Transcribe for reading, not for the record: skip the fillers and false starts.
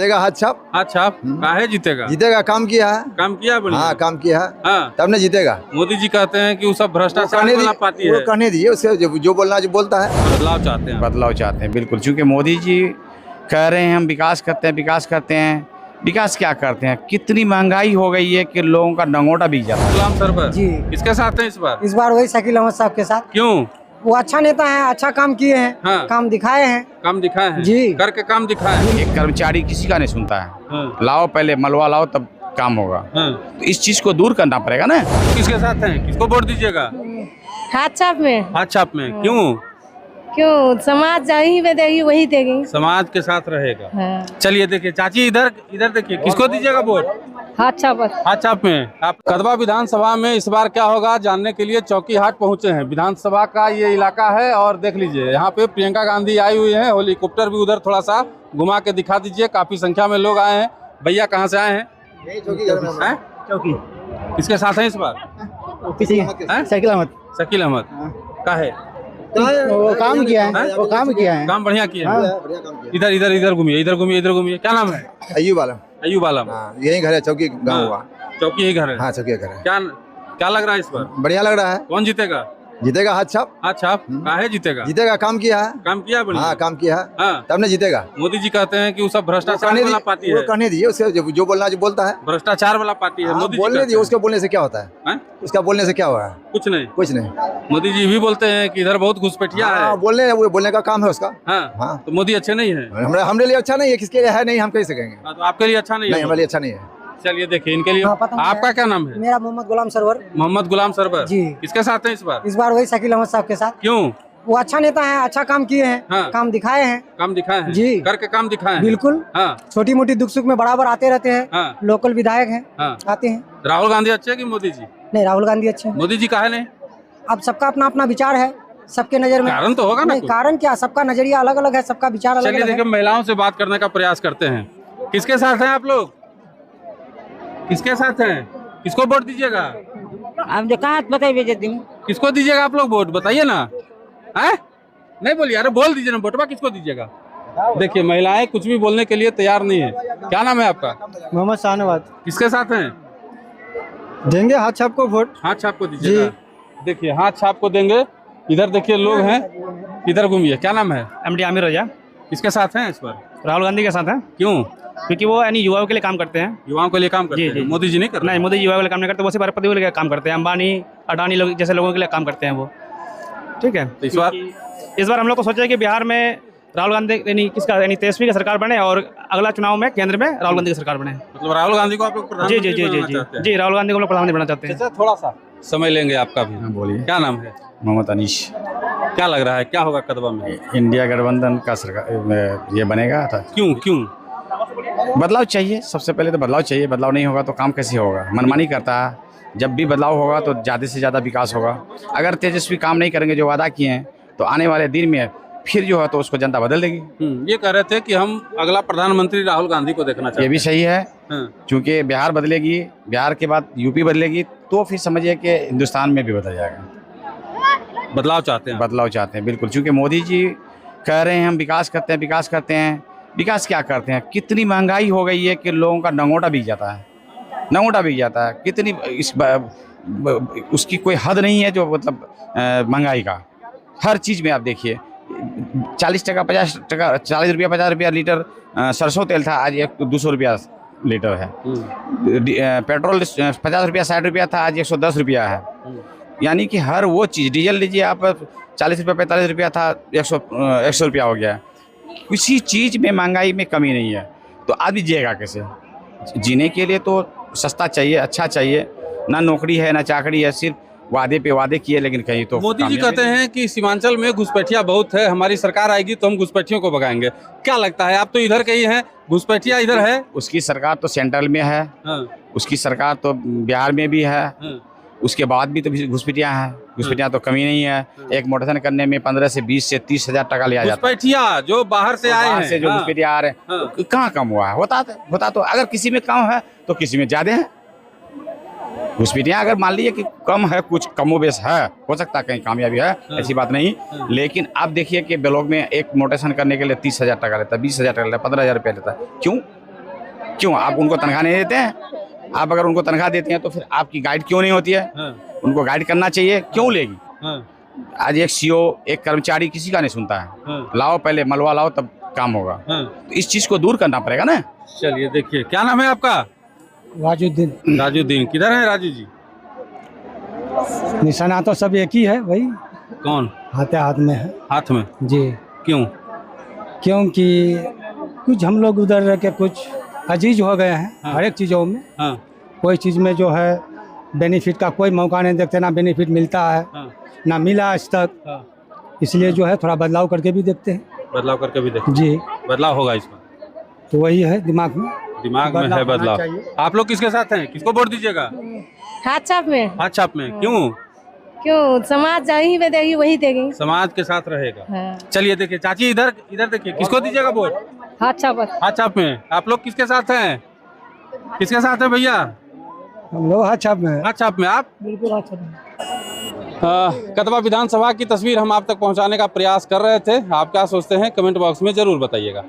जीतेगा हाथ छाप। अच्छा काहे जीतेगा? जीतेगा, काम किया है। काम किया बढ़िया? हाँ, काम किया है। हाँ। तब न जीतेगा। मोदी जी कहते हैं कि वो सब भ्रष्टाचार कहने वाला पार्टी है। वो कहने दीजिए, उससे जो बोलना जो बोलता है। बदलाव चाहते हैं। बदलाव चाहते हैं बिल्कुल, क्योंकि मोदी जी कह रहे हैं हम विकास करते हैं, विकास करते हैं। विकास क्या करते हैं? कितनी महंगाई हो गई है कि लोगों का नंगोटा बिक जाता है। गुलाम सरवर जी। किसके साथ हैं इस बार? इस बार वही शकील अहमद साहब के साथ। क्यों? वो अच्छा नेता है, अच्छा काम किए हैं। हाँ। काम दिखाए हैं। काम दिखाए हैं जी। करके काम दिखाए हैं। एक कर्मचारी किसी का नहीं सुनता है। हाँ। लाओ पहले मलवा लाओ तब काम होगा। हाँ। तो इस चीज को दूर करना पड़ेगा ना। किसके साथ हैं? किसको वोट दीजिएगा? हाथ छाप में। हाथ छाप में क्यों? क्यों? समाज जहीं पे देगी वही देगी। समाज के साथ रहेगा। हाँ। चलिए देखिए चाची, इधर इधर देखिए, किसको दीजिएगा वोट? हाथ छाप। हाथ छाप में। आप कदवा विधानसभा में इस बार क्या होगा जानने के लिए चौकी हाट पहुंचे हैं। विधानसभा का ये इलाका है और देख लीजिए यहाँ पे प्रियंका गांधी आई हुई हैं। हेलीकॉप्टर भी उधर थोड़ा सा घुमा के दिखा दीजिए। काफी संख्या में लोग आए हैं। भैया कहाँ से आए हैं? हैं? चौकी किसके साथ हैं इस बार? हैं? शकील अहमद। शकील अहमद का है? वो काम किया है। हैं? वो काम किया है। काम बढ़िया किया है। इधर इधर इधर घूमिए, इधर घूमिए, इधर घूमिए। क्या नाम है? अय्यूब आलम। अय्यूब आलम। हाँ, यही घर है, चौकी गाँव हुआ। चौकी ही घर है। हाँ, चौकी घर है। क्या क्या लग रहा है इस बार? बढ़िया लग रहा है। कौन जीतेगा? जीतेगा हाथ छाप। अच्छा काहे जीतेगा? जीतेगा, काम किया है। काम किया बढ़िया? हाँ, काम किया है। हाँ। तब न जीतेगा। मोदी जी कहते हैं कि वो सब भ्रष्टाचार वाला पार्टी वो है। कहने दीजिए, उससे जो बोलना जो बोलता है। भ्रष्टाचार वाला पार्टी है। हाँ, मोदी जी बोलने कहते दीजिए, हैं। उसके बोलने से क्या होता है? हैं? उसका बोलने से क्या हुआ है? कुछ नहीं। कुछ नहीं। मोदी जी भी बोलते हैं कि इधर बहुत घुसपैठिया हाँ, है। वो बोलने का काम है उसका। हाँ। हाँ। तो मोदी अच्छे नहीं है? हमरे लिए अच्छा नहीं है, किसके लिए है नहीं, हम कैसे कहेंगे? हाँ, तो आपके लिए अच्छा नहीं नहीं, है? हमारे लिए अच्छा नहीं है। चलिए देखिए इनके लिए। हाँ, पता नहीं आपका है। क्या नाम है? मेरा मोहम्मद गुलाम सरवर। मोहम्मद गुलाम सरवर। जी। किसके साथ हैं इस बार? इस बार वही शकील अहमद साहब के साथ। क्यों? वो अच्छा नेता है, अच्छा काम किए हैं। हाँ। काम दिखाए हैं। काम दिखाए हैं जी। करके काम दिखाए हैं। बिल्कुल। हाँ। छोटी मोटी दुख सुख में बराबर आते रहते हैं। हाँ। लोकल विधायक हैं। हाँ। आते हैं। राहुल गांधी अच्छे कि मोदी जी? नहीं, राहुल गांधी अच्छे हैं। मोदी जी काहे नहीं? अब सबका अपना अपना विचार है, सबके नजर में। कारण तो होगा ना नहीं, कुछ। कारण क्या, सबका नजरिया अलग अलग है, सबका विचार अलग चलिए अलग देखिए है। महिलाओं से बात करने का प्रयास करते हैं। किसके साथ हैं आप लोग? किसके साथ हैं? किसको वोट दीजिएगा? आप जो कहा बताइए जल्दी में। किसको दीजिएगा आप लोग वोट? बताइए ना। हैं? नहीं बोलिए, अरे बोल दीजिए ना, वोटवा किसको दीजिएगा? देखिए महिलाएं कुछ भी बोलने के लिए तैयार नहीं है। क्या नाम है आपका? मोहम्मद शाहनवाज। किसके साथ हैं? देंगे हाथ छाप को वोट। हाथ छाप को दीजिएगा। देखिए हाथ छाप को देंगे। इधर देखिए लोग हैं, इधर घूमिए। क्या नाम है? एमडी आमिर रजा। किसके साथ हैं इस बार? राहुल गांधी के साथ हैं, क्यों? क्योंकि वो यानी युवाओं के लिए काम करते हैं। युवाओं के लिए काम करते जी, हैं। जी। मोदी जी नहीं कर रहे? नहीं, मोदी युवाओं के लिए काम नहीं करते, वो सिर्फ अरबपति के लिए काम करते हैं। अंबानी अडानी लोग जैसे लोगों के लिए काम करते हैं वो। ठीक है। तो इस बार हम लोग को सोचा है कि बिहार में राहुल गांधी यानी किसका यानी तेजस्वी की सरकार बने और अगला चुनाव में केंद्र में राहुल गांधी की सरकार बने। मतलब राहुल गांधी को आप लोग जी प्रधानमंत्री जी जी जी बनाना जी चाहते हैं? जी राहुल गांधी को हम लोग प्रधानमंत्री बनाना चाहते हैं। अच्छा थोड़ा सा समय लेंगे आपका भी। बोलिए। क्या नाम है? मोहम्मद अनीश। क्या लग रहा है क्या होगा कदवा में? इंडिया गठबंधन का सरकार ये बनेगा था। क्यों क्यों? बदलाव चाहिए, सबसे पहले तो बदलाव चाहिए। बदलाव नहीं होगा तो काम कैसे होगा? मनमानी करता है। जब भी बदलाव होगा तो ज़्यादा से ज़्यादा विकास होगा। अगर तेजस्वी काम नहीं करेंगे जो वादा किए हैं तो आने वाले दिन में फिर जो है तो उसको जनता बदल देगी। ये कह रहे थे कि हम अगला प्रधानमंत्री राहुल गांधी को देखना चाहते ये भी सही है, हैं। क्योंकि बिहार बदलेगी, बिहार के बाद यूपी बदलेगी, तो फिर समझिए कि हिंदुस्तान में भी बदल जाएगा। बदलाव चाहते हैं। बदलाव चाहते हैं बिल्कुल, क्योंकि मोदी जी कह रहे हैं हम विकास करते हैं, विकास करते हैं। विकास क्या करते हैं? कितनी महंगाई हो गई है कि लोगों का नंगोटा बिक जाता है। नंगोटा बिक जाता है। कितनी उसकी कोई हद नहीं है जो मतलब महंगाई का। हर चीज़ में आप देखिए 40 टका 50 टका 40 रुपया 50 रुपया लीटर सरसों तेल था, आज 200 रुपया लीटर है। पेट्रोल 50 रुपया 60 रुपया था, आज 110 रुपया है। यानी कि हर वो चीज़, डीजल लीजिए आप 40 रुपया 45 रुपया था, 100 रुपया हो गया। किसी चीज़ में महंगाई में कमी नहीं है, तो आदमी जिएगा कैसे? जीने के लिए तो सस्ता चाहिए, अच्छा चाहिए। ना नौकरी है ना चाकरी है, सिर्फ वादे पे वादे किए, लेकिन कहीं तो मोदी जी कहते हैं कि सीमांचल में घुसपैठिया बहुत है, हमारी सरकार आएगी तो हम घुसपैठियों को भगाएंगे। क्या लगता है? आप तो इधर के ही हैं, घुसपैठिया इधर है। उसकी सरकार तो सेंट्रल में है। हाँ। उसकी सरकार तो बिहार में भी है। हाँ। उसके बाद भी तो घुसपैठियाँ हैं। घुसपैठियाँ तो कमी नहीं है। एक मोटरसाइकिल करने में 15 से 20 से 30 हजार टका लिया जाता है। घुसपैठिया जो बाहर से आए हैं, से जो घुसपैठिया आ रहे हैं, कहाँ कम हुआ है? होता तो अगर किसी में कम है तो किसी में ज्यादा है। घुसपैठियाँ अगर मान लीजिए कि कम है, कुछ कमोबेश है, हो सकता है कहीं कामयाबी है, ऐसी बात नहीं। लेकिन आप देखिए कि ब्लॉक में एक मोटेशन करने के लिए 30 हजार टका लेता है, 20 हजार टका लेता है, 15 हजार रुपया लेता है। क्यों? क्यों आप उनको तनख्वाह नहीं देते हैं? आप अगर उनको तनख्वाह देते हैं तो फिर आपकी गाइड क्यों नहीं होती है? उनको गाइड करना चाहिए, क्यों लेगी? आज एक सीओ, एक कर्मचारी किसी का नहीं सुनता है। लाओ पहले मलवा लाओ तब काम होगा। तो इस चीज को दूर करना पड़ेगा ना। चलिए देखिए, क्या नाम है आपका? राजुद्दीन। राजूद्दीन। किधर है राजू जी? निशाना तो सब एक ही है, वही कौन? हाथ में है हाथ में। जी। क्यों? क्योंकि कुछ हम लोग उधर रह के कुछ अजीज हो गए हैं। हाँ। हर एक चीज़ों में हाँ कोई चीज़ में जो है बेनिफिट का कोई मौका नहीं देखते, ना बेनिफिट मिलता है हाँ ना मिला आज तक। हाँ। इसलिए जो है थोड़ा बदलाव करके भी देखते हैं। बदलाव करके भी देखो। जी, बदलाव होगा इसमें। तो वही है दिमाग में में है होना बदलाव। चाहिए। आप लोग किसके साथ हैं? किसको वोट दीजिएगा? हाथ छाप में। हाथ छाप में। क्यों? क्यों? समाज जहीं पे देगी वही देगी। समाज के साथ रहेगा। हाँ। चलिए देखिए चाची, इधर इधर देखिए, किसको दीजिएगा वोट? हाथ छाप। हाथ छाप में। आप लोग किसके साथ हैं? किसके साथ है भैया? हम लोग हाथ छाप में है। हाथ छाप में। आप? बिल्कुल हाथ छाप में। कदवा विधानसभा की तस्वीर हम आप तक पहुंचाने का प्रयास कर रहे थे। आप क्या सोचते हैं कमेंट बॉक्स में जरूर बताइएगा।